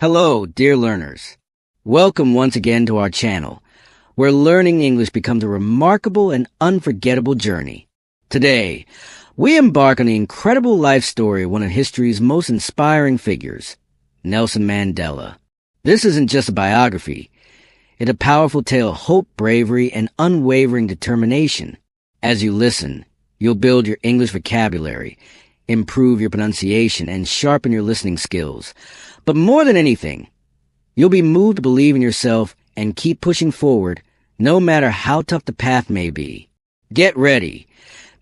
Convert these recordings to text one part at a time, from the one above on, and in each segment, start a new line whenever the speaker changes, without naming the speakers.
Hello, dear learners. Welcome once again to our channel, where learning English becomes a remarkable and unforgettable journey. Today, we embark on the incredible life story of one of history's most inspiring figures, Nelson Mandela. This isn't just a biography. It's a powerful tale of hope, bravery, and unwavering determination. As you listen, you'll build your English vocabulary, improve your pronunciation, and sharpen your listening skills. But more than anything, you'll be moved to believe in yourself and keep pushing forward, no matter how tough the path may be. Get ready.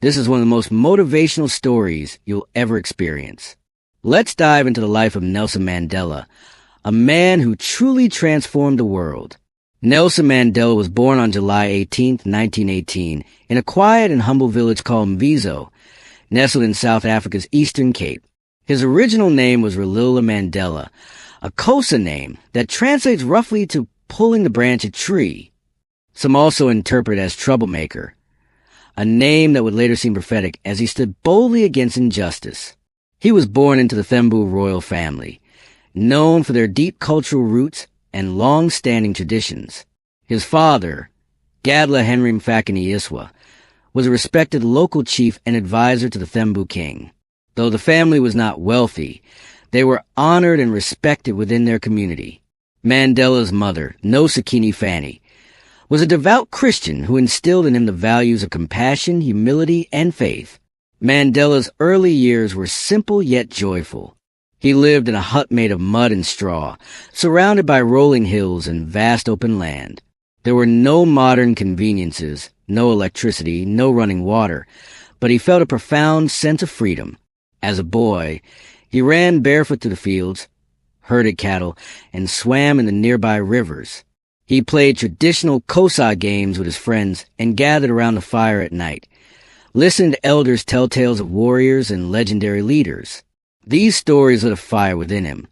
This is one of the most motivational stories you'll ever experience. Let's dive into the life of Nelson Mandela, a man who truly transformed the world. Nelson Mandela was born on July 18, 1918, in a quiet and humble village called Mvizo, nestled in South Africa's Eastern Cape. His original name was Relila Mandela, a Xhosa name that translates roughly to pulling the branch of tree. Some also interpret it as troublemaker, a name that would later seem prophetic as he stood boldly against injustice. He was born into the Thembu royal family, known for their deep cultural roots and long-standing traditions. His father, Gadla Henry Mfakeni Iswa, was a respected local chief and advisor to the Thembu king. Though the family was not wealthy, they were honored and respected within their community. Mandela's mother, Nosekeni Fanny, was a devout Christian who instilled in him the values of compassion, humility, and faith. Mandela's early years were simple yet joyful. He lived in a hut made of mud and straw, surrounded by rolling hills and vast open land. There were no modern conveniences, no electricity, no running water, but he felt a profound sense of freedom. As a boy, he ran barefoot through the fields, herded cattle, and swam in the nearby rivers. He played traditional Xhosa games with his friends and gathered around the fire at night, listening to elders tell tales of warriors and legendary leaders. These stories lit a fire within him,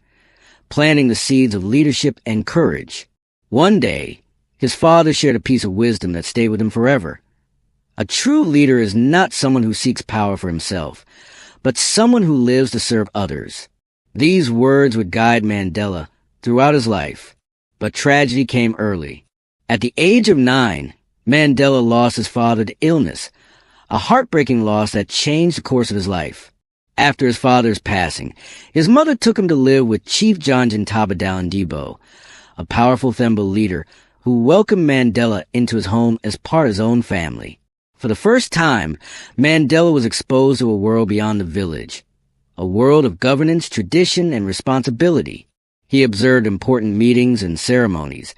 planting the seeds of leadership and courage. One day, his father shared a piece of wisdom that stayed with him forever. A true leader is not someone who seeks power for himself, but someone who lives to serve others. These words would guide Mandela throughout his life, but tragedy came early. At the age of 9, Mandela lost his father to illness, a heartbreaking loss that changed the course of his life. After his father's passing, his mother took him to live with Chief John Ntaba Dalindibo, a powerful Thembu leader who welcomed Mandela into his home as part of his own family. For the first time, Mandela was exposed to a world beyond the village, a world of governance, tradition, and responsibility. He observed important meetings and ceremonies,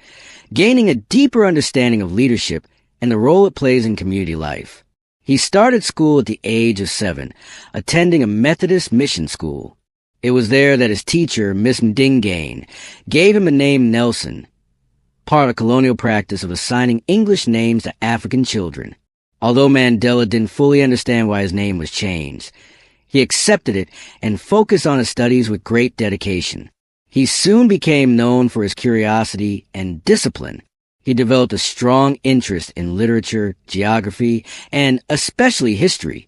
gaining a deeper understanding of leadership and the role it plays in community life. He started school at the age of 7, attending a Methodist mission school. It was there that his teacher, Miss Mdingane, gave him the name Nelson, part of colonial practice of assigning English names to African children. Although Mandela didn't fully understand why his name was changed, he accepted it and focused on his studies with great dedication. He soon became known for his curiosity and discipline. He developed a strong interest in literature, geography, and especially history,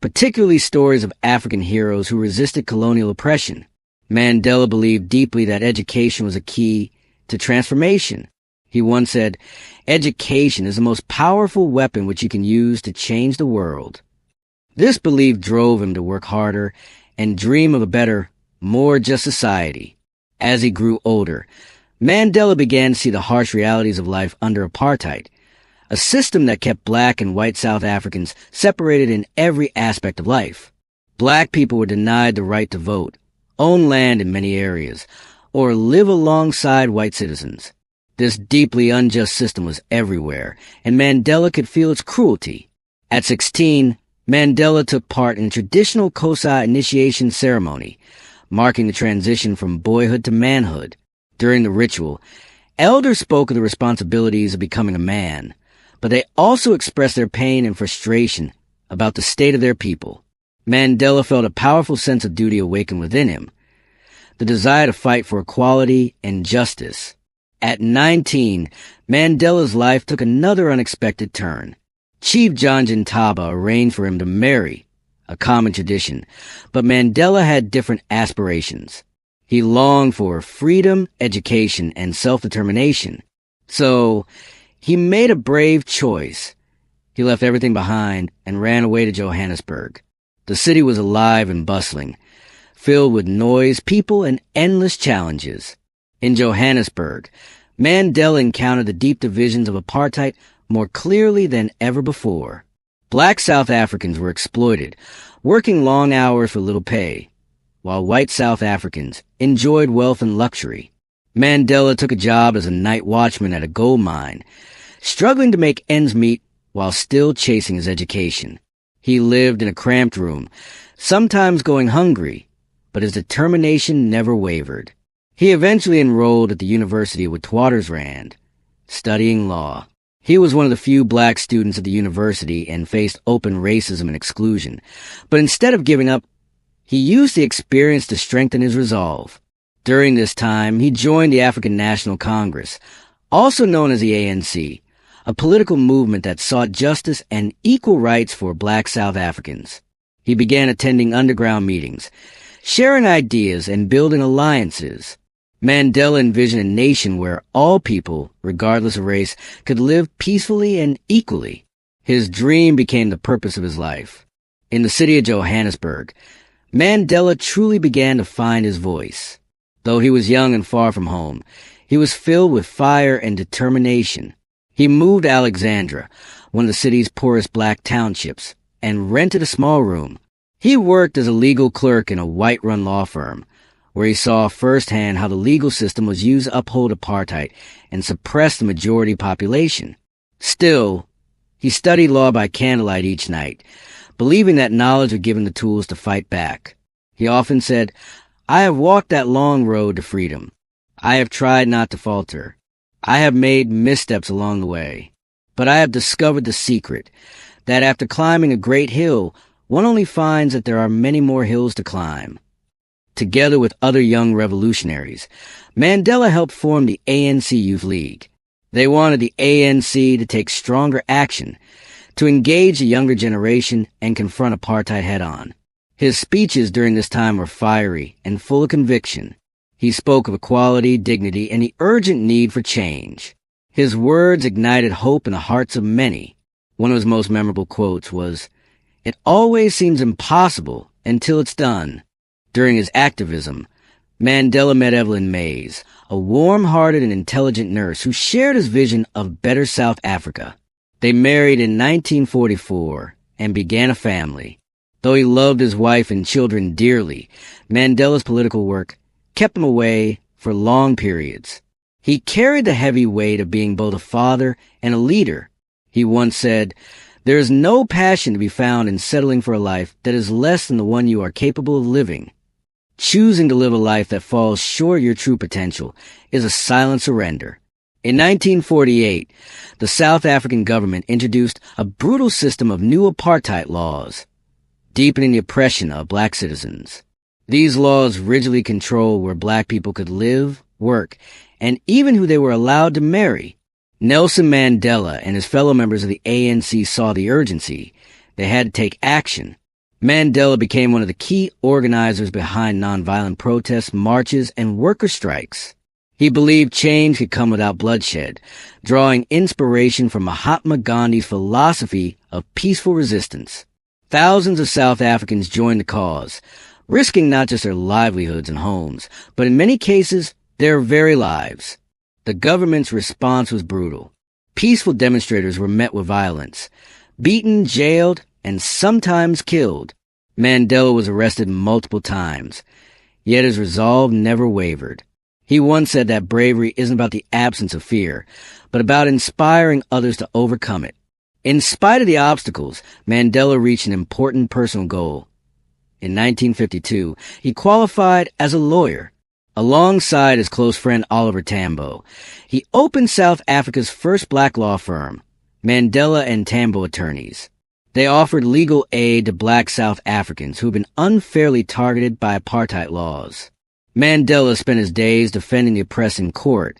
particularly stories of African heroes who resisted colonial oppression. Mandela believed deeply that education was a key to transformation. He once said, "Education is the most powerful weapon which you can use to change the world." This belief drove him to work harder and dream of a better, more just society. As he grew older, Mandela began to see the harsh realities of life under apartheid, a system that kept black and white South Africans separated in every aspect of life. Black people were denied the right to vote, own land in many areas, or live alongside white citizens. This deeply unjust system was everywhere, and Mandela could feel its cruelty. At 16, Mandela took part in a traditional Xhosa initiation ceremony, marking the transition from boyhood to manhood. During the ritual, elders spoke of the responsibilities of becoming a man, but they also expressed their pain and frustration about the state of their people. Mandela felt a powerful sense of duty awaken within him, the desire to fight for equality and justice. At 19, Mandela's life took another unexpected turn. Chief John Ntaba arranged for him to marry, a common tradition, but Mandela had different aspirations. He longed for freedom, education, and self-determination. So, he made a brave choice. He left everything behind and ran away to Johannesburg. The city was alive and bustling, filled with noise, people, and endless challenges. In Johannesburg, Mandela encountered the deep divisions of apartheid more clearly than ever before. Black South Africans were exploited, working long hours for little pay, while white South Africans enjoyed wealth and luxury. Mandela took a job as a night watchman at a gold mine, struggling to make ends meet while still chasing his education. He lived in a cramped room, sometimes going hungry, but his determination never wavered. He eventually enrolled at the University of Witwatersrand, studying law. He was one of the few black students at the university and faced open racism and exclusion. But instead of giving up, he used the experience to strengthen his resolve. During this time, he joined the African National Congress, also known as the ANC, a political movement that sought justice and equal rights for black South Africans. He began attending underground meetings, sharing ideas and building alliances. Mandela envisioned a nation where all people, regardless of race, could live peacefully and equally. His dream became the purpose of his life. In the city of Johannesburg, Mandela truly began to find his voice. Though he was young and far from home, he was filled with fire and determination. He moved to Alexandra, one of the city's poorest black townships, and rented a small room. He worked as a legal clerk in a white-run law firm, where he saw firsthand how the legal system was used to uphold apartheid and suppress the majority population. Still, he studied law by candlelight each night, believing that knowledge would give him the tools to fight back. He often said, "I have walked that long road to freedom. I have tried not to falter. I have made missteps along the way. But I have discovered the secret, that after climbing a great hill, one only finds that there are many more hills to climb." Together with other young revolutionaries, Mandela helped form the ANC Youth League. They wanted the ANC to take stronger action, to engage the younger generation and confront apartheid head-on. His speeches during this time were fiery and full of conviction. He spoke of equality, dignity, and the urgent need for change. His words ignited hope in the hearts of many. One of his most memorable quotes was, "It always seems impossible until it's done." During his activism, Mandela met Evelyn Mays, a warm-hearted and intelligent nurse who shared his vision of better South Africa. They married in 1944 and began a family. Though he loved his wife and children dearly, Mandela's political work kept him away for long periods. He carried the heavy weight of being both a father and a leader. He once said, "There is no passion to be found in settling for a life that is less than the one you are capable of living. Choosing to live a life that falls short of your true potential is a silent surrender." In 1948, the South African government introduced a brutal system of new apartheid laws, deepening the oppression of black citizens. These laws rigidly control where black people could live, work, and even who they were allowed to marry. Nelson Mandela and his fellow members of the ANC saw the urgency. They had to take action. Mandela became one of the key organizers behind nonviolent protests, marches, and worker strikes. He believed change could come without bloodshed, drawing inspiration from Mahatma Gandhi's philosophy of peaceful resistance. Thousands of South Africans joined the cause, risking not just their livelihoods and homes, but in many cases, their very lives. The government's response was brutal. Peaceful demonstrators were met with violence, beaten, jailed, and sometimes killed. Mandela was arrested multiple times, yet his resolve never wavered. He once said that bravery isn't about the absence of fear, but about inspiring others to overcome it. In spite of the obstacles, Mandela reached an important personal goal. In 1952, he qualified as a lawyer. Alongside his close friend Oliver Tambo, he opened South Africa's first black law firm, Mandela and Tambo Attorneys. They offered legal aid to black South Africans who had been unfairly targeted by apartheid laws. Mandela spent his days defending the oppressed in court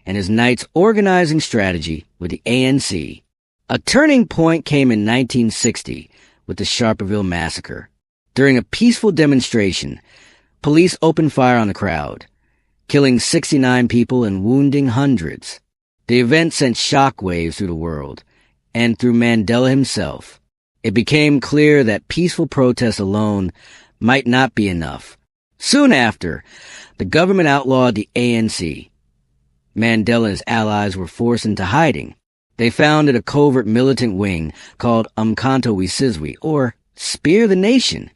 and his nights organizing strategy with the ANC. A turning point came in 1960 with the Sharperville Massacre. During a peaceful demonstration, Police opened fire on the crowd, killing 69 people and wounding hundreds. The event sent shockwaves through the world, and through Mandela himself. It became clear that peaceful protest alone might not be enough. Soon after, the government outlawed the ANC. Mandela and his allies were forced into hiding. They founded a covert militant wing called Umkhonto we Sizwe, or Spear the Nation.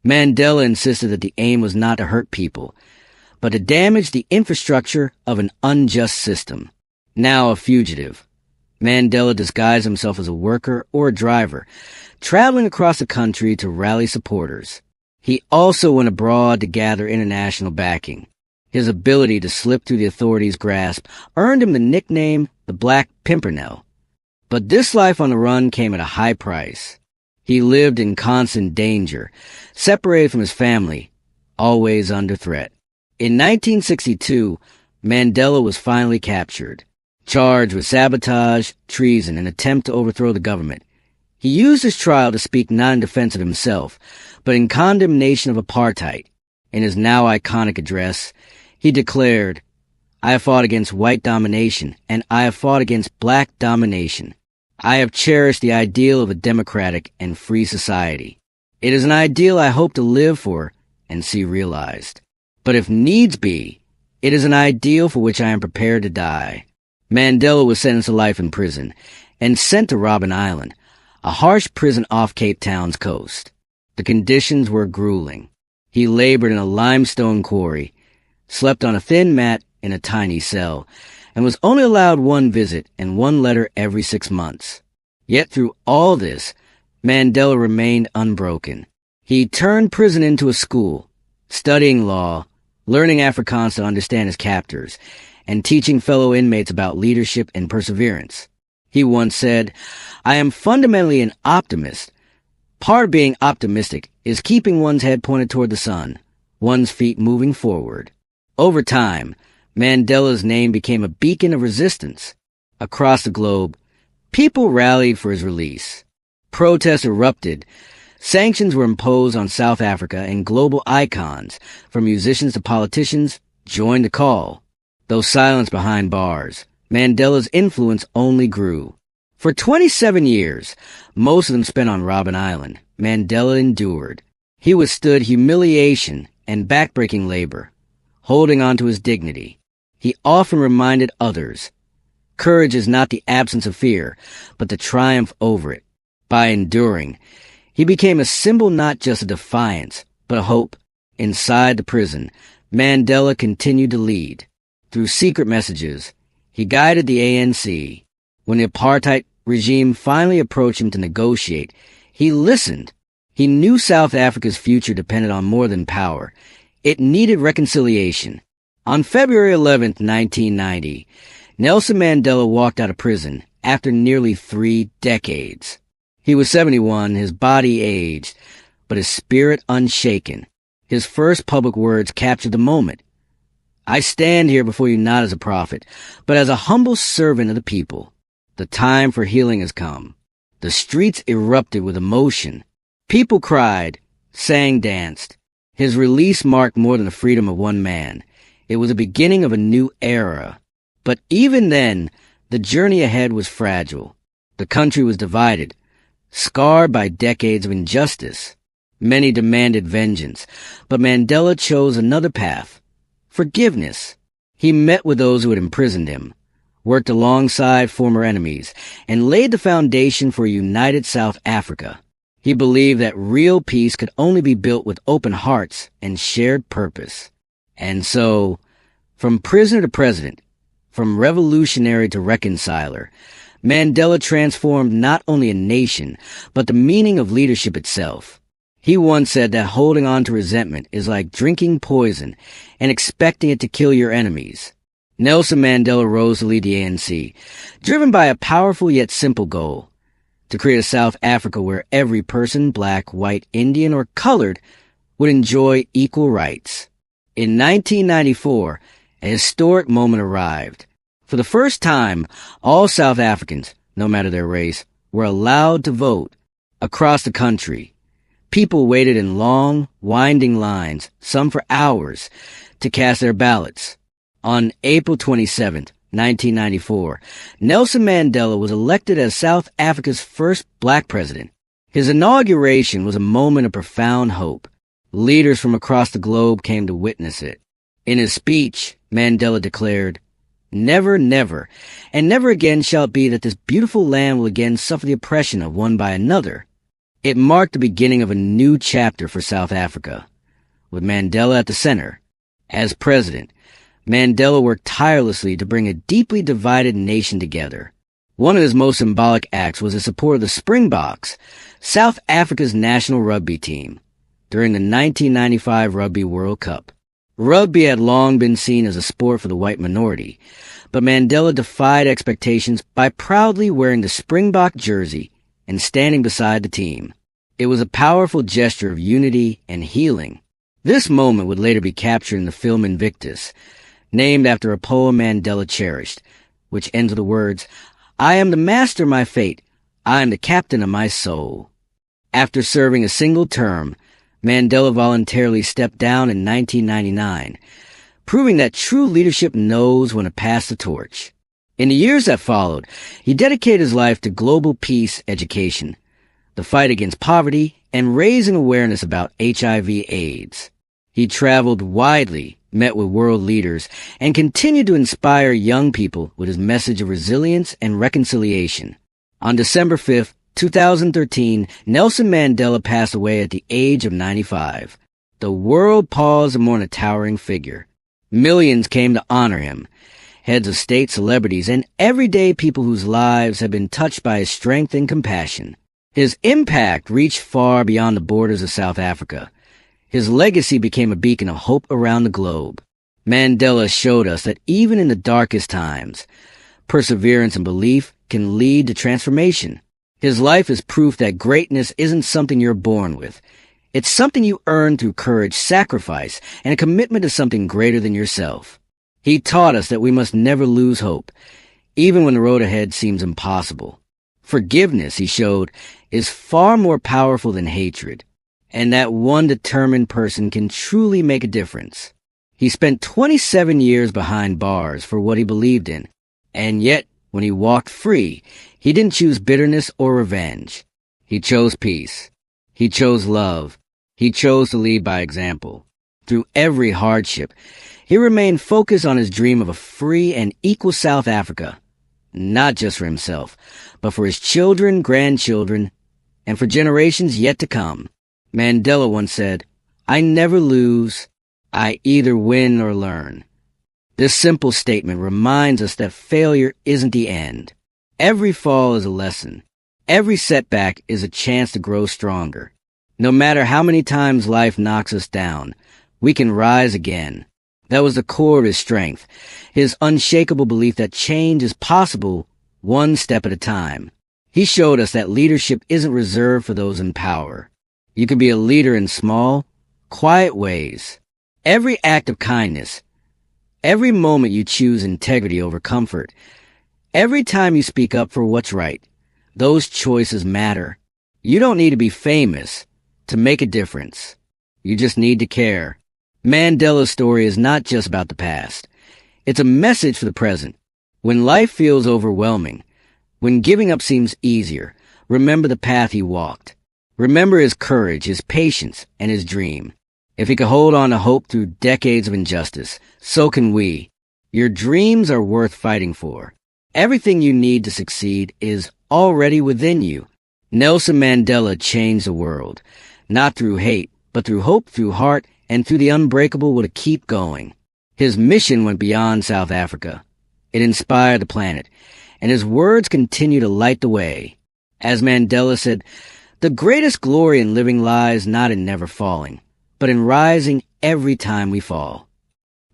Mandela insisted that the aim was not to hurt people, but to damage the infrastructure of an unjust system. Now a fugitive, Mandela disguised himself as a worker or a driver, traveling across the country to rally supporters. He also went abroad to gather international backing. His ability to slip through the authorities' grasp earned him the nickname the Black Pimpernel. But this life on the run came at a high price. He lived in constant danger, separated from his family, always under threat. In 1962, Mandela was finally captured, charged with sabotage, treason, and attempt to overthrow the government. He used his trial to speak not in defense of himself, but in condemnation of apartheid. In his now iconic address, he declared, "I have fought against white domination, and I have fought against black domination. I have cherished the ideal of a democratic and free society. It is an ideal I hope to live for and see realized. But if needs be, it is an ideal for which I am prepared to die." Mandela was sentenced to life in prison and sent to Robben Island, a harsh prison off Cape Town's coast. The conditions were grueling. He labored in a limestone quarry, slept on a thin mat in a tiny cell, and was only allowed one visit and one letter every 6 months. Yet through all this, Mandela remained unbroken. He turned prison into a school, studying law, learning Afrikaans to understand his captors, and teaching fellow inmates about leadership and perseverance. He once said, "I am fundamentally an optimist. Part of being optimistic is keeping one's head pointed toward the sun, one's feet moving forward." Over time, Mandela's name became a beacon of resistance. Across the globe, people rallied for his release. Protests erupted. Sanctions were imposed on South Africa, and global icons, from musicians to politicians, joined the call. Though silenced behind bars, Mandela's influence only grew. For 27 years, most of them spent on Robben Island, Mandela endured. He withstood humiliation and backbreaking labor, holding on to his dignity. He often reminded others, courage is not the absence of fear, but the triumph over it. By enduring, he became a symbol not just of defiance, but of hope. Inside the prison, Mandela continued to lead. Through secret messages, he guided the ANC. When the apartheid regime finally approached him to negotiate, he listened. He knew South Africa's future depended on more than power. It needed reconciliation. On February 11, 1990, Nelson Mandela walked out of prison after nearly 3 decades. He was 71, his body aged, but his spirit unshaken. His first public words captured the moment. "I stand here before you not as a prophet, but as a humble servant of the people. The time for healing has come." The streets erupted with emotion. People cried, sang, danced. His release marked more than the freedom of one man. It was the beginning of a new era. But even then, the journey ahead was fragile. The country was divided, scarred by decades of injustice. Many demanded vengeance, but Mandela chose another path. Forgiveness. He met with those who had imprisoned him, worked alongside former enemies, and laid the foundation for a united South Africa. He believed that real peace could only be built with open hearts and shared purpose. And so, from prisoner to president, from revolutionary to reconciler, Mandela transformed not only a nation, but the meaning of leadership itself. He once said that holding on to resentment is like drinking poison and expecting it to kill your enemies. Nelson Mandela rose to lead the ANC, driven by a powerful yet simple goal: to create a South Africa where every person, black, white, Indian, or colored, would enjoy equal rights. In 1994, a historic moment arrived. For the first time, all South Africans, no matter their race, were allowed to vote. Across the country, People waited in long, winding lines, some for hours, to cast their ballots. On April 27th, 1994, Nelson Mandela was elected as South Africa's first black president. His inauguration was a moment of profound hope. Leaders from across the globe came to witness it. In his speech, Mandela declared, "Never, never, and never again shall it be that this beautiful land will again suffer the oppression of one by another." It marked the beginning of a new chapter for South Africa, with Mandela at the center. As president, Mandela worked tirelessly to bring a deeply divided nation together. One of his most symbolic acts was his support of the Springboks, South Africa's national rugby team, during the 1995 Rugby World Cup. Rugby had long been seen as a sport for the white minority, but Mandela defied expectations by proudly wearing the Springbok jersey and standing beside the team. It was a powerful gesture of unity and healing. This moment would later be captured in the film Invictus, named after a poem Mandela cherished, which ends with the words, "I am the master of my fate. I am the captain of my soul." After serving a single term, Mandela voluntarily stepped down in 1999, proving that true leadership knows when to pass the torch. In the years that followed, he dedicated his life to global peace education, the fight against poverty, and raising awareness about HIV/AIDS. He traveled widely, met with world leaders, and continued to inspire young people with his message of resilience and reconciliation. On December 5th, 2013, Nelson Mandela passed away at the age of 95. The world paused to mourn a towering figure. Millions came to honor him. Heads of state, celebrities, and everyday people whose lives have been touched by his strength and compassion. His impact reached far beyond the borders of South Africa. His legacy became a beacon of hope around the globe. Mandela showed us that even in the darkest times, perseverance and belief can lead to transformation. His life is proof that greatness isn't something you're born with. It's something you earn through courage, sacrifice, and a commitment to something greater than yourself. He taught us that we must never lose hope, even when the road ahead seems impossible. Forgiveness, he showed, is far more powerful than hatred, and that one determined person can truly make a difference. He spent 27 years behind bars for what he believed in, and yet, when he walked free, he didn't choose bitterness or revenge. He chose peace. He chose love. He chose to lead by example. Through every hardship, he remained focused on his dream of a free and equal South Africa, not just for himself, but for his children, grandchildren, and for generations yet to come. Mandela once said, "I never lose. I either win or learn." This simple statement reminds us that failure isn't the end. Every fall is a lesson. Every setback is a chance to grow stronger. No matter how many times life knocks us down, we can rise again. That was the core of his strength, his unshakable belief that change is possible one step at a time. He showed us that leadership isn't reserved for those in power. You can be a leader in small, quiet ways. Every act of kindness, every moment you choose integrity over comfort, every time you speak up for what's right, those choices matter. You don't need to be famous to make a difference. You just need to care. Mandela's story is not just about the past. It's a message for the present. When life feels overwhelming, when giving up seems easier, remember the path he walked. Remember his courage, his patience, and his dream. If he could hold on to hope through decades of injustice, so can we. Your dreams are worth fighting for. Everything you need to succeed is already within you. Nelson Mandela changed the world, not through hate, but through hope, through heart, and through the unbreakable will to keep going. His mission went beyond South Africa. It inspired the planet, and his words continue to light the way. As Mandela said, "The greatest glory in living lies not in never falling, but in rising every time we fall."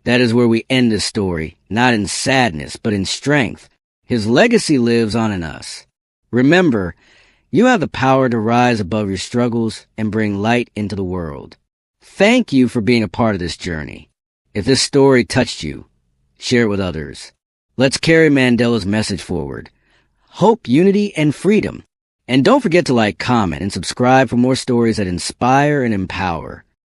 That is where we end this story, not in sadness, but in strength. His legacy lives on in us. Remember, you have the power to rise above your struggles and bring light into the world. Thank you for being a part of this journey. If this story touched you, share it with others. Let's carry Mandela's message forward. Hope, unity, and freedom. And don't forget to like, comment, and subscribe for more stories that inspire and empower.